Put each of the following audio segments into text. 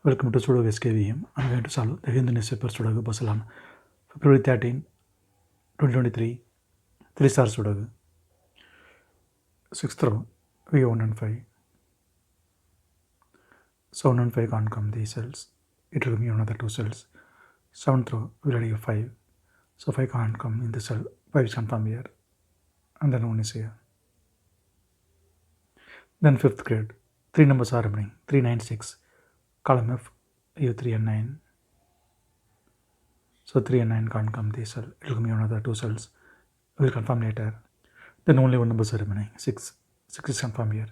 Welcome to Sudoku SkVm. I'm going to solve the Hindu newspaper Sudoku puzzle on February 13, 2023. 3-star Sudoku. 6th row, V1 and 5. So 1 and 5 can't come these cells. It will give me another 2 cells. 7th row, we'll add 5. So 5 can't come in the cell. 5 is confirmed here. And then 1 is here. Then 5th grade. 3 numbers are remaining. 3, 9, 6. Column F, U3 and 9. So 3 and 9 can't come this cell. It will give me another 2 cells. We will confirm later. Then only one number is remaining. 6. 6 is confirmed here.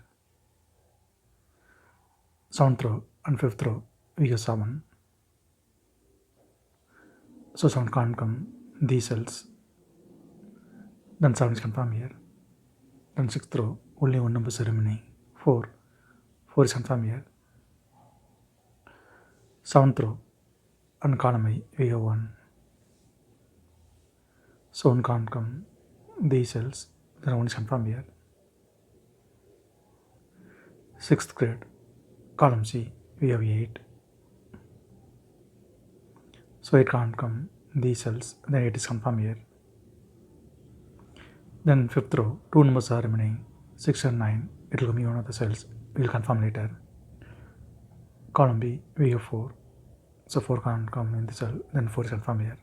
7th row and 5th row, we use 7. So 7 can't come these cells. Then 7 is confirmed here. Then 6th row, only one number is remaining. 4. 4 is confirmed here. 7th row and column I, we have 1. So 1 can't come these cells. Then 1 is confirmed here. 6th grade, column C, we have 8. So 8 can't come these cells. Then 8 is confirmed here. Then 5th row, 2 numbers are remaining. 6 and 9. It will give me one of the cells. We will confirm later. Column B, we have 4. So 4 can't come in the cell. Then 4 is confirmed here.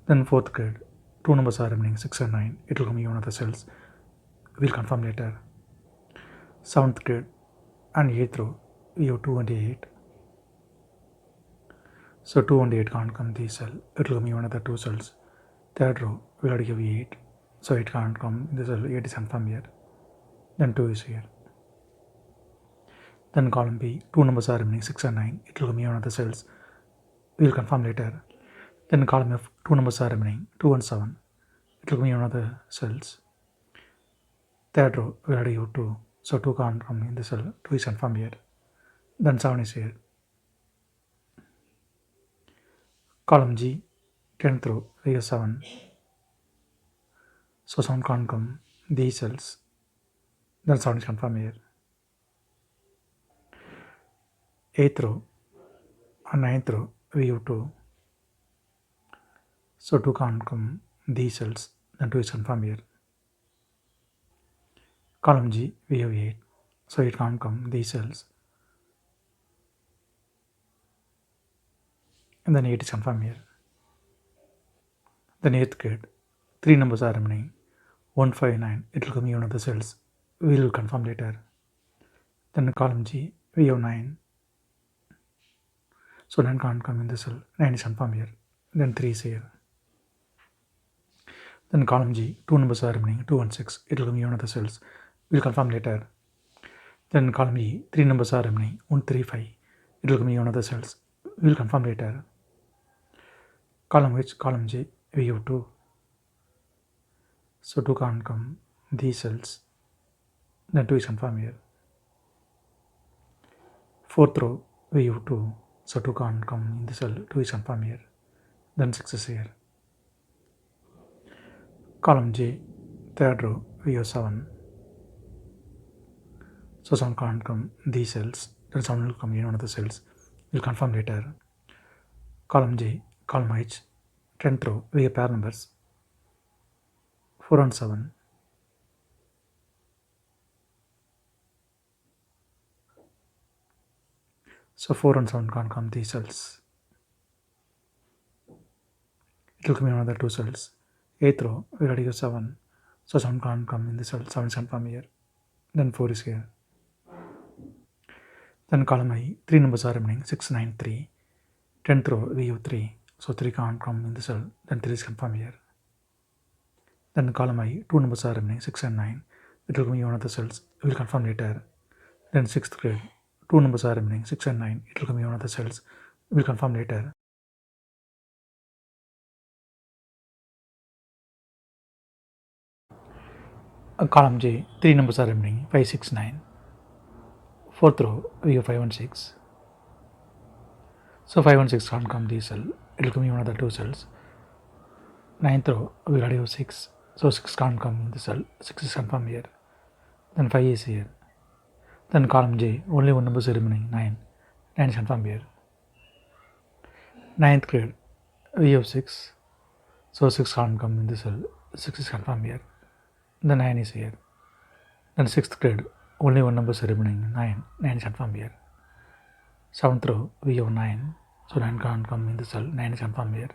Then 4th grade, 2 numbers are remaining. 6 and 9. It will give me one of the cells. We will confirm later. 7th grade and 8th row, we have 2 and 8. So 2 and 8 can't come this cell. It will give me one of the 2 cells. 3rd row, we already have 8. So it can't come in the cell. 8 is confirmed here. Then 2 is here. Then column B, 2 numbers are remaining. 6 and 9. It will give me one of the cells. We will confirm later. Then column F, 2 numbers are remaining. 2 and 7. It will give me one of the cells. 3rd row, we already have 2. So 2 can't come in the cell. 2 is confirmed here. Then 7 is here. Column G, 10th row, we have 7. So 7 can't come these cells. Then 7 is confirmed here. 8th row and 9th row, we have 2. So 2 can't come these cells. Then 2 is confirmed here. Column G, we have 8. So it can't come these cells. And then 8 is confirmed here. Then 8th grade, 3 numbers are remaining. 1, 5, 9. It will give me one of the cells. We will confirm later. Then column G, we have 9. So 9 can't come in the cell. 9 is confirmed here. Then 3 is here. Then column G, 2 numbers are remaining. 2 and 6. It will give me one of the cells. We will confirm later. Then column E, 3 numbers are remaining. 1, 3, 5. It will give me one of the cells. We will confirm later. Column H, column J, we have 2. So 2 can't come these cells. Then 2 is confirmed here. 4th row, we have 2. So 2 can't come in the cell. 2 is confirmed here. Then 6 is here. Column J, 3rd row, we have 7. So 7 can't come these cells. Then 7 will come in one of the cells. We'll confirm later. Column J, column H, 10th row, we have pair numbers. 4 and 7. So 4 and 7 can't come these cells. It will come in another 2 cells. 8th row, we already have 7. So 7 can't come in the cell. 7 is confirmed here. Then 4 is here. Then column I, 3 numbers are remaining. 6, 9, 3. 10th row, we have 3. So 3 can't come in the cell. Then 3 is confirmed here. Then column I, 2 numbers are remaining. 6 and 9. It will give me one of the cells. We will confirm later. Then 6th grade, 2 numbers are remaining. 6 and 9. It will give me one of the cells. We will confirm later. Column J, 3 numbers are remaining. 5, 6, 9. 4th row, we have 5 and 6. So 5 and 6 can't come this cell. It will give me one of the 2 cells. 9th row, we already have 6. So 6 can't come in the cell. 6 is confirmed here. Then 5 is here. Then column J, only one number is remaining. 9. 9 is confirmed here. Ninth grade, we have 6. So 6 can't come in the cell. 6 is confirmed here. The 9 is here. Then 6th grade, only one number is remaining. 9. 9 is confirmed here. 7th row, we have 9. So 9 can't come in the cell. 9 is confirmed here.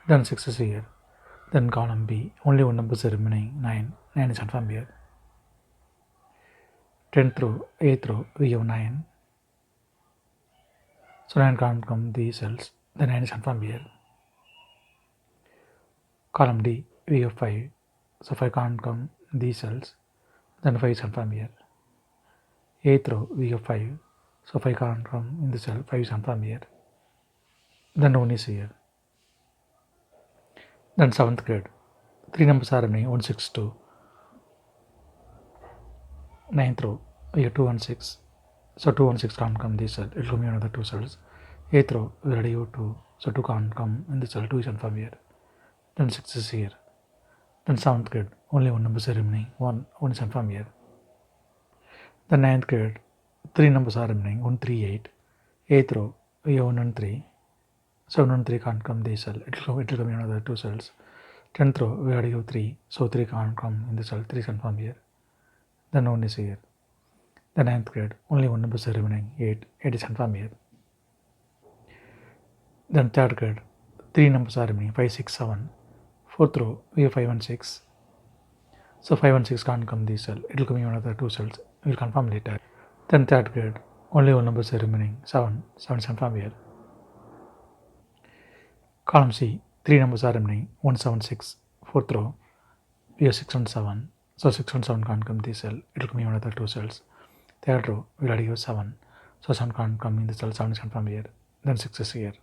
Then 6 is here. Then column B, only one number is remaining. 9. 9 is confirmed here. 10th row, 8th row, we have 9. So 9 can't come these cells. The 9 is confirmed here. Column D, we have 5. So 5 can't come these cells. Then 5 is confirmed here. 8th row, we have 5. So 5 can't come in the cell. 5 is confirmed here. Then 1 is here. Then 7th grade, 3 numbers are remaining. 1, 6, 2. 9th row, we have 2 and 6. So 2 and 6 can't come this cell. It will be another 2 cells. 8th row, we already have 2. So 2 can't come in the cell. 2 is confirmed here. Then 6 is here. Then 7th grade, only one number is remaining. 1 is confirmed here. Then 9th grade, 3 numbers are remaining. 1, 3, 8. 8th row, we have 1 and 3. So 1 and 3 can't come this cell. It will come in another 2 cells. 10th row, we already have 3. So 3 can't come in the cell. 3 is confirmed here. Then 1 is here. The 9th grade, only one number is remaining. 8. 8 is confirmed here. Then 3rd grade, 3 numbers are remaining. 5, 6, 7. 4th row, we have 5 and 6. So 5 and 6 can't come this cell. It will come in another 2 cells. We will confirm later. Then 3rd grade, only one number is remaining. 7. 7 is confirmed here. Column C, 3 numbers are remaining. 1, 7, 6. 4th row, we have 6 and 7. So 6 and 7 can't come this cell. It will come in another 2 cells. 3rd row, we already have 7. So 7 can't come in the cell. 7 is confirmed here. Then 6 is here.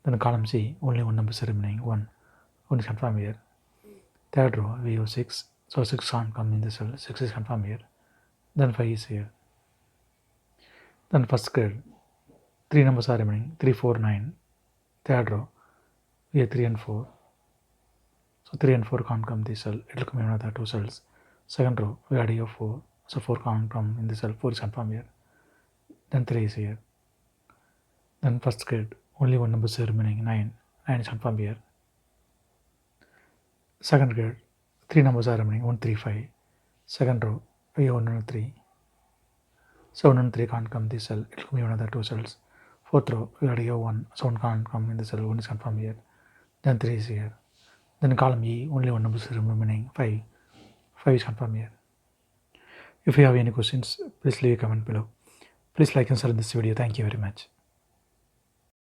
Then column C, only one number is remaining. 1. 1 is confirmed here. 3rd row, we have 6. So 6 can't come in the cell. 6 is confirmed here. Then 5 is here. Then 1st grade, 3 numbers are remaining. 3, 4, 9. 3rd row, we have 3 and 4. So 3 and 4 can't come this cell. It will come in another 2 cells. 2nd row, we already have 4. So 4 can't come in the cell. 4 is confirmed here. Then 3 is here. Then 1st grade, only one number is remaining. 9. 9 is confirmed here. 2nd grade, 3 numbers are remaining. 1, 3, 5. 2nd row, we have 1 and 3. So 1 and 3 can't come this cell. It will come in another 2 cells. 4th row, we already have 1. So 1 can't come in the cell. 1 is confirmed here. Then 3 is here. Then column E, only one number is remaining. 5. 5 is confirmed here. If you have any questions, please leave a comment below. Please like and share this video. Thank you very much.